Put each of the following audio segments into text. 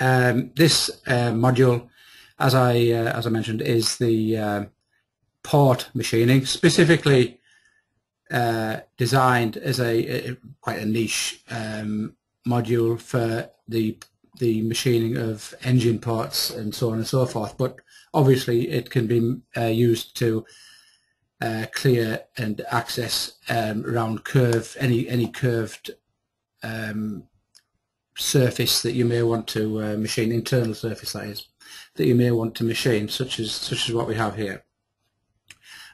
This module, as I mentioned, is the port machining, specifically designed as quite a niche module for the machining of engine parts and so on and so forth. But obviously, it can be used to clear and access around any curved surface that you may want to machine, internal surface that is, that you may want to machine, such as what we have here.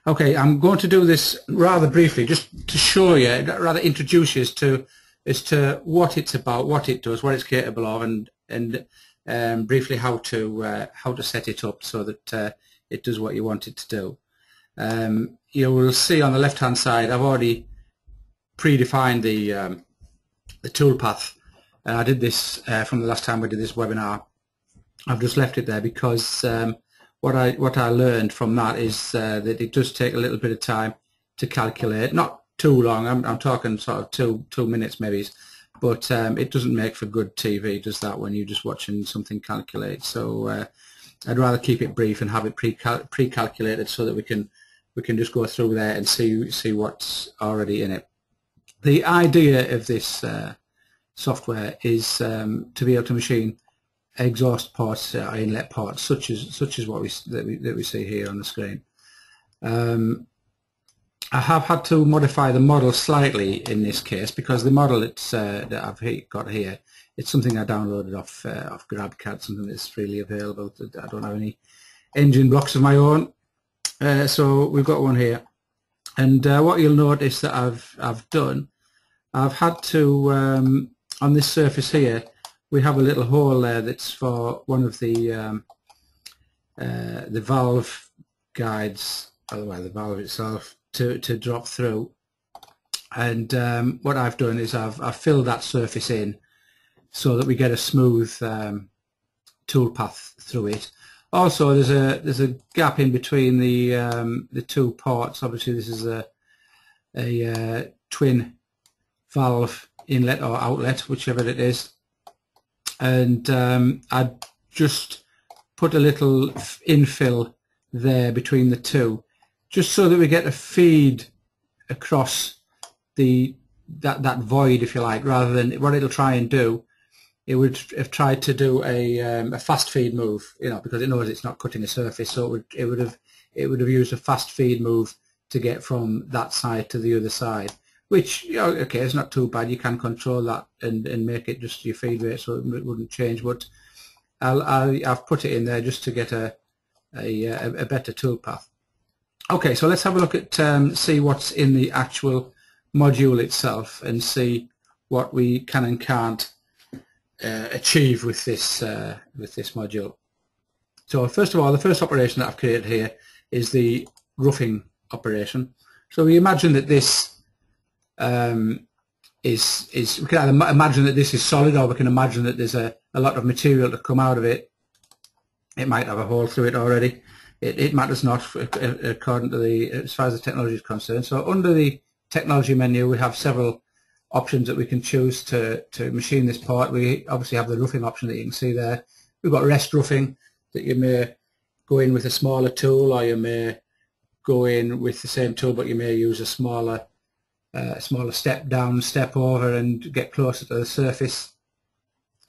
Okay, I'm going to do this rather briefly, just to show you, rather introduce you as to what it's about, what it does, what it's capable of, and briefly how to set it up so that it does what you want it to do. You will see on the left-hand side, I've already predefined the toolpath. I did this from the last time we did this webinar. I've just left it there because what I learned from that is that it does take a little bit of time to calculate. Not too long. I'm talking sort of two minutes maybe, but it doesn't make for good TV, does that, when you're just watching something calculate. So I'd rather keep it brief and have it pre-calculated so that we can just go through there and see what's already in it. The idea of this software is to be able to machine exhaust parts, inlet parts, such as what we see here on the screen. I have had to modify the model slightly in this case because the model that I've got here, it's something I downloaded off GrabCAD, something that's freely available. I don't have any engine blocks of my own, so we've got one here. And what you'll notice that I've had to on this surface here, we have a little hole there that's for one of the valve guides, otherwise the valve itself, to drop through. And what I've done is I've filled that surface in so that we get a smooth toolpath through it. Also, there's a gap in between the two ports. Obviously, this is a twin valve inlet or outlet, whichever it is. And I just put a little infill there between the two, just so that we get a feed across that void, if you like, rather than what it'll try and do. It would have tried to do a fast feed move, because it knows it's not cutting a surface, so it would have used a fast feed move to get from that side to the other side. Which, okay, it's not too bad. You can control that and make it just your feed rate so it wouldn't change. But I've put it in there just to get a better toolpath. Okay, so let's have a look at see what's in the actual module itself and see what we can and can't achieve with this module. So first of all, the first operation that I've created here is the roughing operation. So we imagine that this we can either imagine that this is solid, or we can imagine that there's a lot of material to come out of it. It might have a hole through it already. It matters not according to as far as the technology is concerned. So under the technology menu, we have several options that we can choose to machine this part. We obviously have the roughing option that you can see there. We've got rest roughing, that you may go in with a smaller tool, or you may go in with the same tool, but you may use a smaller step down, step over, and get closer to the surface.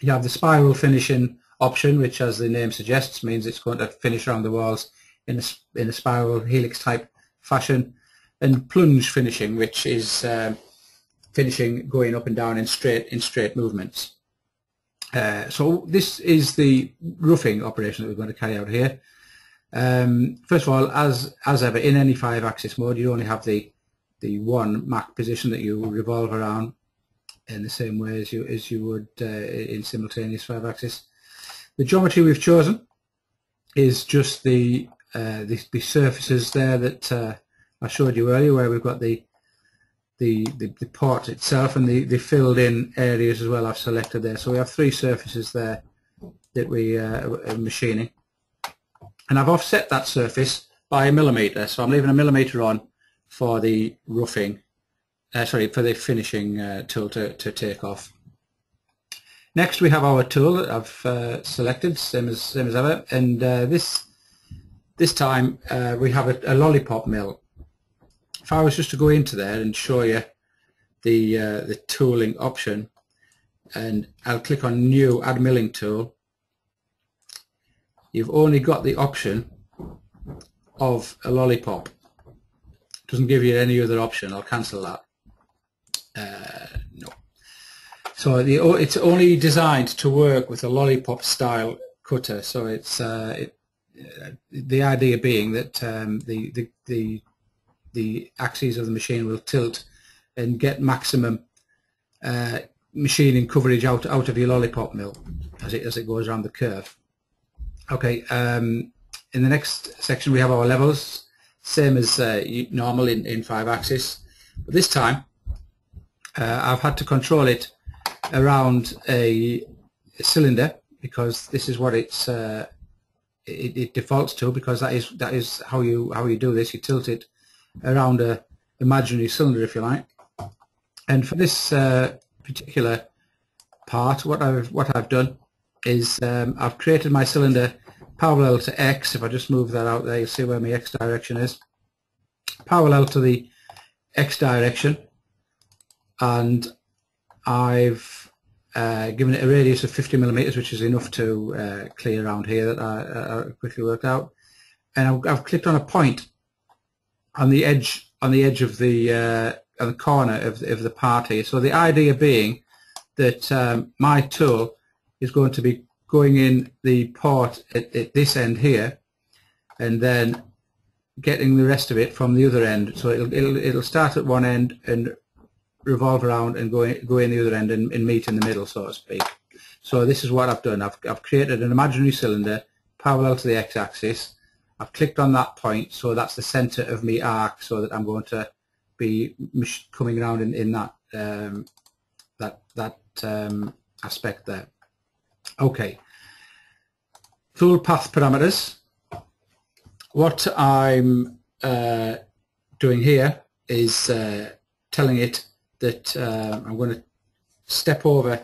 You have the spiral finishing option, which, as the name suggests, means it's going to finish around the walls in a spiral helix type fashion, and plunge finishing, which is finishing going up and down in straight movements. So this is the roughing operation that we're going to carry out here. First of all, as ever, in any 5-axis mode, you only have the one Mac position that you revolve around in the same way as you would in simultaneous 5-axis. The geometry we've chosen is just the surfaces there that I showed you earlier, where we've got the part itself and the filled in areas as well. I've selected there, so we have 3 surfaces there that we are machining, and I've offset that surface by 1 millimeter. So I'm leaving 1 millimeter on for the roughing, for the finishing tool to take off. Next we have our tool that I've selected, same as ever, and this time we have a Lollipop Mill. If I was just to go into there and show you the tooling option, and I'll click on New, Add Milling Tool, you've only got the option of a lollipop. It doesn't give you any other option. I'll cancel that. No. So it's only designed to work with a lollipop style cutter. So it's the idea being that the axes of the machine will tilt and get maximum machining coverage out of your lollipop mill as it goes around the curve. Okay. In the next section we have our levels, same as normal in 5-axis, but this time I've had to control it around a cylinder because this is what it defaults to, because that is how you do this. You tilt it around a imaginary cylinder, if you like. And for this particular part, what I've done is I've created my cylinder parallel to X. If I just move that out there, you'll see where my X direction is. Parallel to the X direction, and I've given it a radius of 50 millimeters, which is enough to clear around here that I quickly worked out. And I've clicked on a point on the edge of the on the corner of the part here. So the idea being that my tool is going to be going in the port at this end here, and then getting the rest of it from the other end. So it'll start at one end and revolve around and go in the other end and meet in the middle, so to speak. So this is what I've done. I've created an imaginary cylinder parallel to the x-axis. I've clicked on that point, so that's the center of my arc, so that I'm going to be coming around in that aspect there. Okay. Tool path parameters. What I'm doing here is telling it that I'm going to step over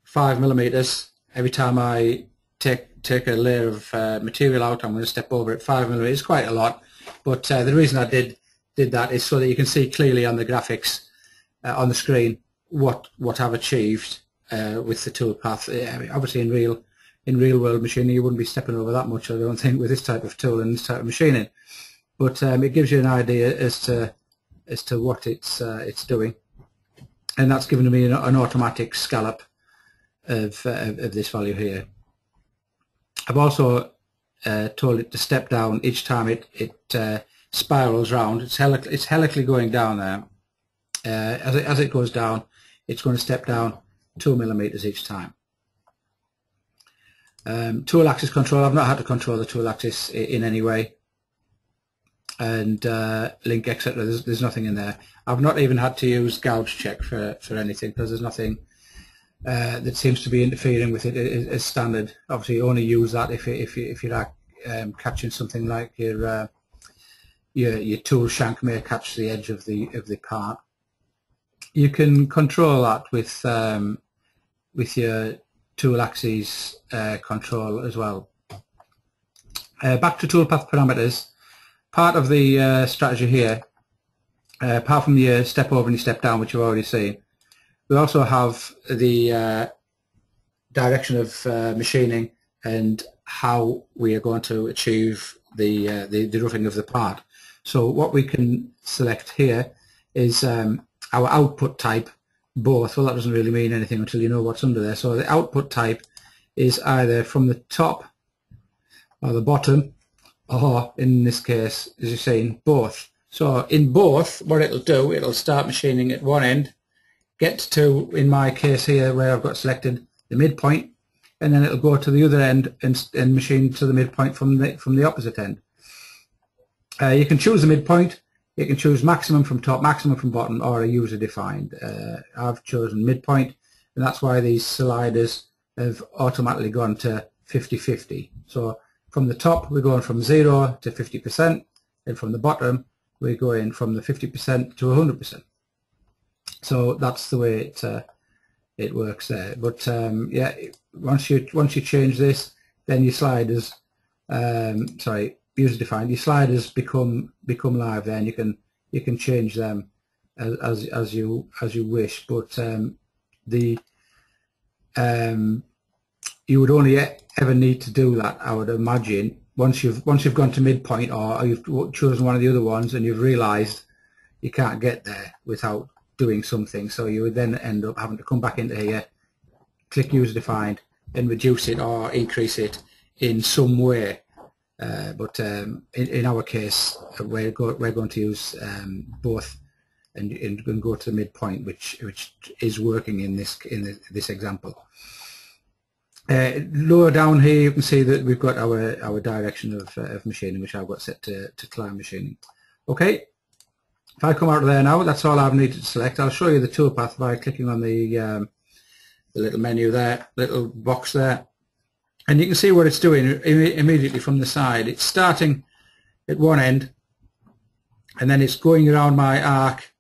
5 millimeters every time I take a layer of material out. I'm going to step over it 5 millimeters, quite a lot, but the reason I did that is so that you can see clearly on the graphics on the screen what I've achieved with the tool path. Obviously in real world machining you wouldn't be stepping over that much, I don't think, with this type of tool and this type of machining, but it gives you an idea as to what it's doing, and that's given me an automatic scallop of this value here. I've also told it to step down each time it spirals round. It's helically going down there. As it goes down, it's going to step down 2 millimeters each time. Tool axis control, I've not had to control the tool axis in any way, and link, etc. There's nothing in there. I've not even had to use gouge check for anything, because there's nothing that seems to be interfering with it as standard. Obviously you only use that if you're catching something like your tool shank may catch the edge of the part. You can control that with your tool axis control as well. Back to toolpath parameters. Part of the strategy here, apart from the step over and step down, which you've already seen, we also have the direction of machining and how we are going to achieve the roughing of the part. So what we can select here is our output type, both. Well, that doesn't really mean anything until you know what's under there. So the output type is either from the top or the bottom, or in this case, as you're seeing, both. So in both, what it'll do, it'll start machining at one end, get to, in my case here where I've got selected, the midpoint, and then it'll go to the other end and machine to the midpoint from the opposite end. You can choose the midpoint. You can choose maximum from top, maximum from bottom, or a user defined. I've chosen midpoint, and that's why these sliders have automatically gone to 50-50. So from the top we're going from 0 to 50%, and from the bottom we're going from the 50% to 100%. So that's the way it works there. But yeah, once you change this, then your sliders, sorry, user defined, your sliders become live. Then you can change them as you wish. But you would only ever need to do that, I would imagine, once you've gone to midpoint, or you've chosen one of the other ones and you've realized you can't get there without doing something. So you would then end up having to come back into here, click user defined, and reduce it or increase it in some way. But in our case, we're going to use both, and go to the midpoint, which is working in this example. Lower down here, you can see that we've got our direction of machining, which I've got set to climb machining. Okay, if I come out of there now, that's all I've needed to select. I'll show you the toolpath by clicking on the little menu there, little box there, and you can see what it's doing immediately from the side. It's starting at one end, and then it's going around my arc,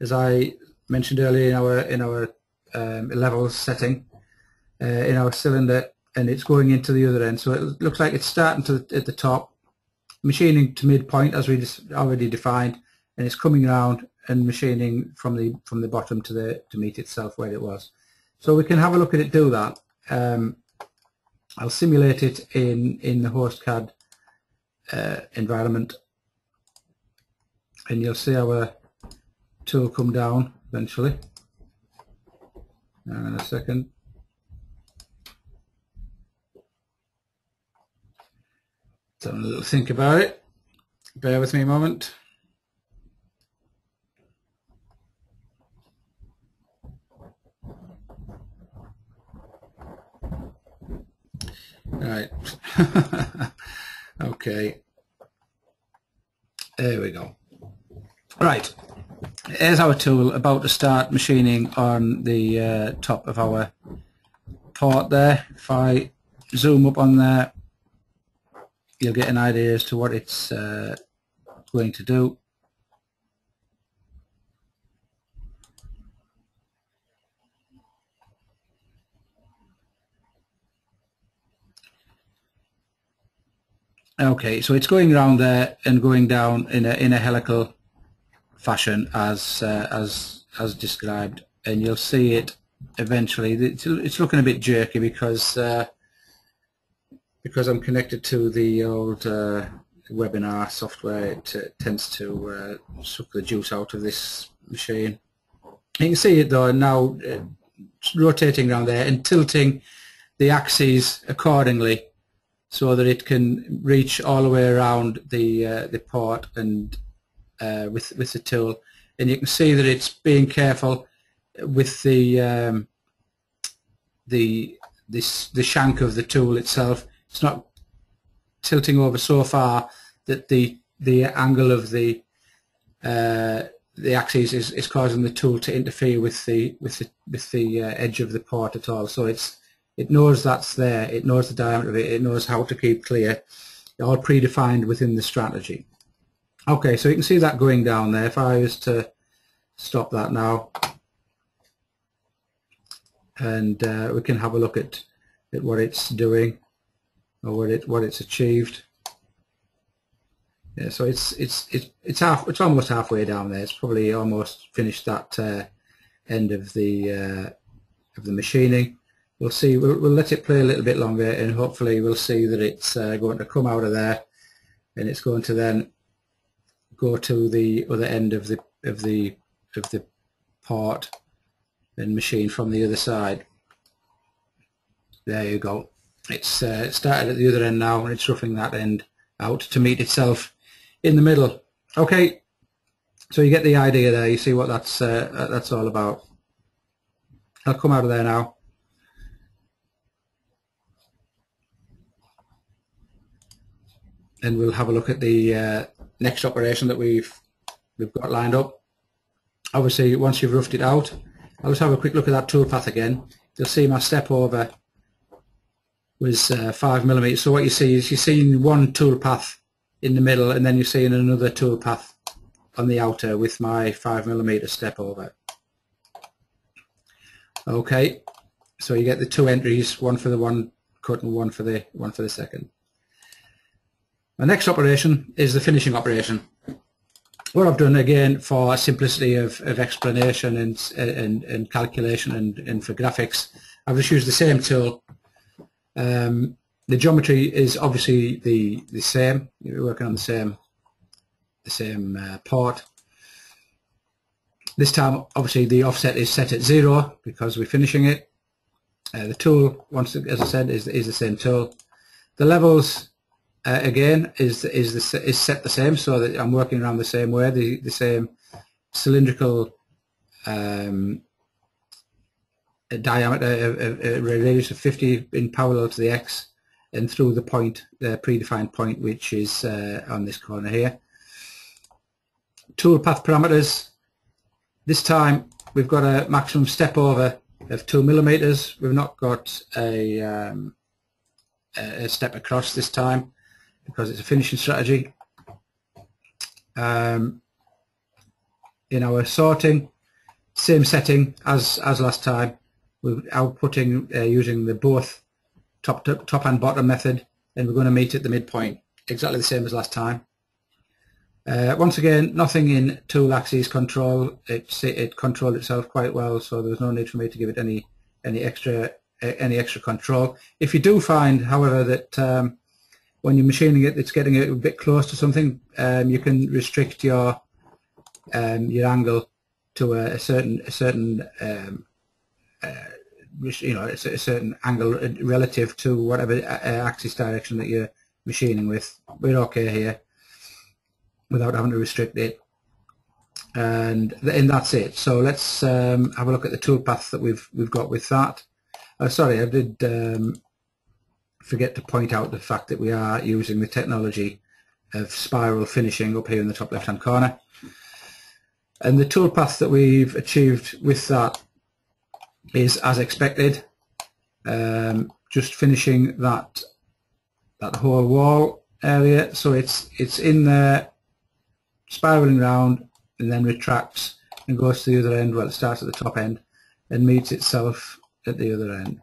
as I mentioned earlier in our levels setting, in our cylinder, and it's going into the other end. So it looks like it's starting at the top, machining to midpoint as we just already defined, and it's coming around and machining from the bottom to meet itself where it was. So we can have a look at it do that. I'll simulate it in the host CAD environment, and you'll see our tool come down eventually. Hang on a second. Have a little think about it. Bear with me a moment. Right. Okay. There we go. Right. Here's our tool about to start machining on the top of our part there. If I zoom up on there, you'll get an idea as to what it's going to do. Okay, so it's going around there and going down in a helical fashion as described, and you'll see it eventually. It's looking a bit jerky because I'm connected to the old webinar software. It tends to suck the juice out of this machine. You can see it though now, rotating around there and tilting the axes accordingly, so that it can reach all the way around the part and with the tool. And you can see that it's being careful with the shank of the tool itself. It's not tilting over so far that the angle of the axis is causing the tool to interfere with the edge of the part at all. So it knows that's there, it knows the diameter of it, it knows how to keep clear, all predefined within the strategy. Okay, so you can see that going down there. If I was to stop that now, and we can have a look at what it's doing, or what it's achieved. Yeah, so it's almost halfway down there. It's probably almost finished that end of the machining. We'll see. We'll let it play a little bit longer, and hopefully we'll see that it's going to come out of there, and it's going to then go to the other end of the part and machine from the other side. There you go. It's started at the other end now, and it's roughing that end out to meet itself in the middle. Okay, so you get the idea there. You see what that's all about. I'll come out of there now. And we'll have a look at the next operation that we've got lined up. Obviously, once you've roughed it out, I'll just have a quick look at that toolpath again. You'll see my step over was 5mm. So what you see is you're seeing one toolpath in the middle, and then you're seeing another toolpath on the outer with my 5mm step over. Okay, so you get the two entries, one for the one cut and one for the second. The next operation is the finishing operation. What I've done, again, for simplicity of explanation and calculation and for graphics, I've just used the same tool. The geometry is obviously the same. You're working on the same part. This time, obviously, the offset is set at 0 because we're finishing it. The tool, as I said, is the same tool. The levels, again, is set the same, so that I'm working around the same way, the same cylindrical diameter, a radius of 50 in parallel to the X, and through the point, the predefined point, which is on this corner here. Toolpath parameters. This time we've got a maximum step over of 2 millimeters. We've not got a step across this time because it's a finishing strategy. In our sorting, same setting as last time. We're outputting using the both top and bottom method, and we're going to meet at the midpoint, exactly the same as last time. Once again, nothing in tool axis control. It controlled itself quite well, so there's no need for me to give it any extra control. If you do find, however, that when you're machining it, it's getting a bit close to something, you can restrict your angle to a certain angle relative to whatever axis direction that you're machining with. We're okay here without having to restrict it, and that's it. So let's have a look at the toolpath that we've got with that. Sorry, I did forget to point out the fact that we are using the technology of spiral finishing up here in the top left hand corner, and the toolpath that we've achieved with that is as expected. Just finishing that whole wall area, so it's in there, spiraling round, and then retracts and goes to the other end. Well, it starts at the top end and meets itself at the other end.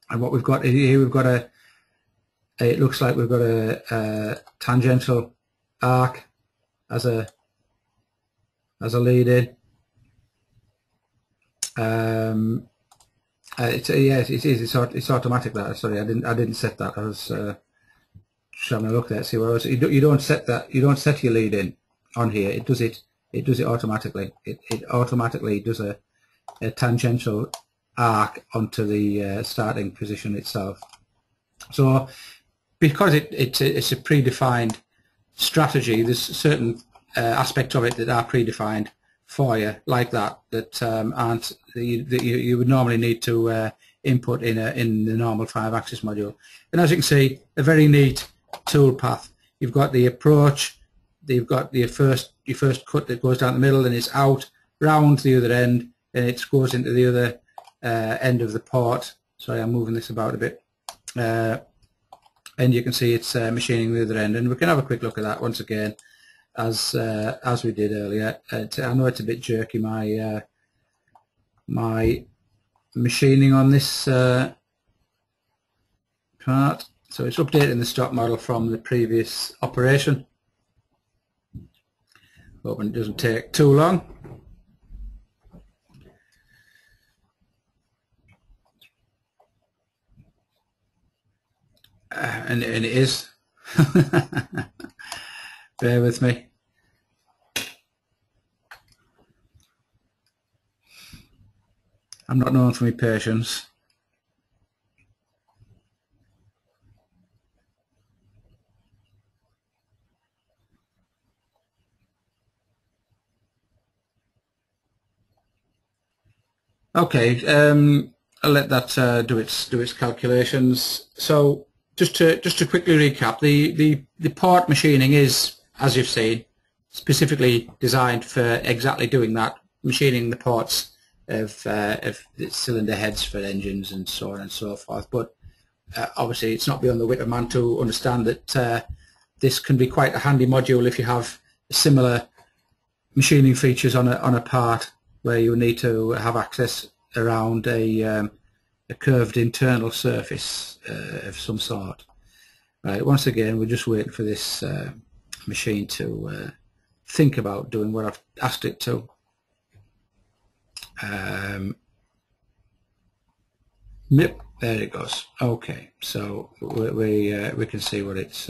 And what we've got here, we've got it looks like we've got a tangential arc as a lead in. It's automatic. That, sorry, I didn't set that. I was just having a look there, see where I was. You don't set that. You don't set your lead in on here. It does it automatically. It automatically does a tangential arc onto the starting position itself. So because it's a predefined strategy, there's certain aspects of it that are predefined for you, like that aren't that you would normally need to input in the normal 5-axis module. And as you can see, a very neat toolpath. You've got the approach, you've got your first cut that goes down the middle and it's out round the other end, and it goes into the other end of the port. Sorry, I'm moving this about a bit, and you can see it's machining the other end, and we can have a quick look at that once again as we did earlier. I know it's a bit jerky, my machining on this part, so it's updating the stock model from the previous operation. Hoping it doesn't take too long. And it is. Bear with me. I'm not known for my patience. Okay, I'll let that do its calculations. So just to quickly recap, the port machining is, as you've seen, specifically designed for exactly doing that, machining the ports of the cylinder heads for engines and so on and so forth. But obviously it's not beyond the wit of man to understand that this can be quite a handy module if you have similar machining features on a part where you need to have access around a curved internal surface of some sort. Right, once again, we're just waiting for this machine to think about doing what I've asked it to. Yep, there it goes. Okay, so we can see what it's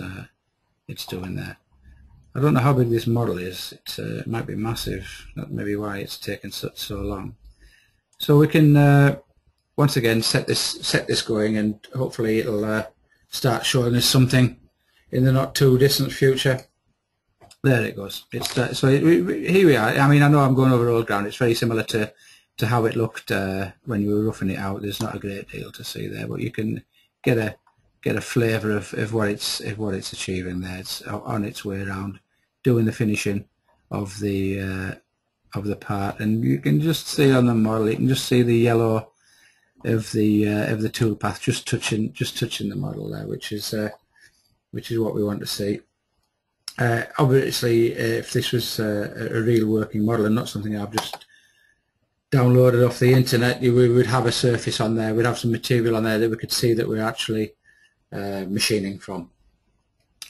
doing there. I don't know how big this model is. It might be massive. That may be why it's taken so long. So we can once again set this going, and hopefully it'll start showing us something in the not too distant future. There it goes. Here we are. I mean, I know I'm going over old ground. It's very similar to how it looked when you were roughing it out. There's not a great deal to see there, but you can get a flavour of what it's achieving there. It's on its way around doing the finishing of the part, and you can just see on the model, you can just see the yellow of the toolpath just touching the model there, which is what we want to see. Obviously, if this was a real working model and not something I've just downloaded off the internet, we would have a surface on there, we'd have some material on there that we could see that we're actually machining from.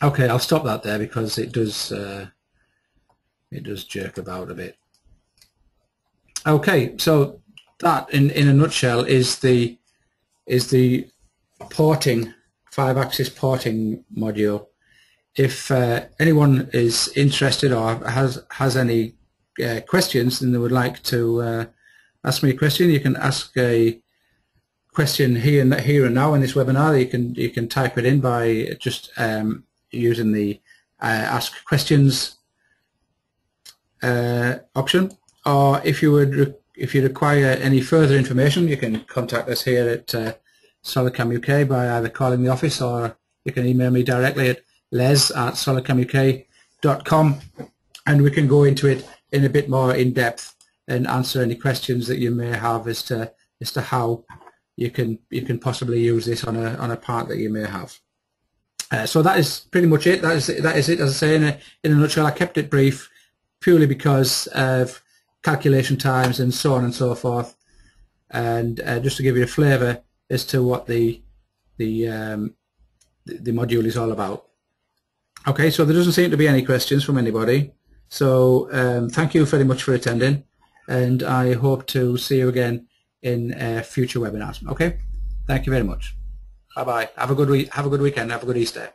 Okay, I'll stop that there because it does jerk about a bit. Okay, so that in a nutshell is the porting, 5-axis porting module. If anyone is interested or has any questions and they would like to ask me a question, you can ask a question here and now in this webinar. You can type it in by just using the ask questions option, or if you require any further information, you can contact us here at SolidCAM UK by either calling the office, or you can email me directly at les@solidcamuk.com, and we can go into it in a bit more in depth and answer any questions that you may have as to how you can possibly use this on a part that you may have. So that is pretty much it. That is it. As I say, in a nutshell, I kept it brief purely because of calculation times and so on and so forth, and just to give you a flavour as to what the module is all about. Okay, so there doesn't seem to be any questions from anybody. So thank you very much for attending, and I hope to see you again in future webinars. Okay, thank you very much. Bye bye. Have a good weekend. Have a good Easter.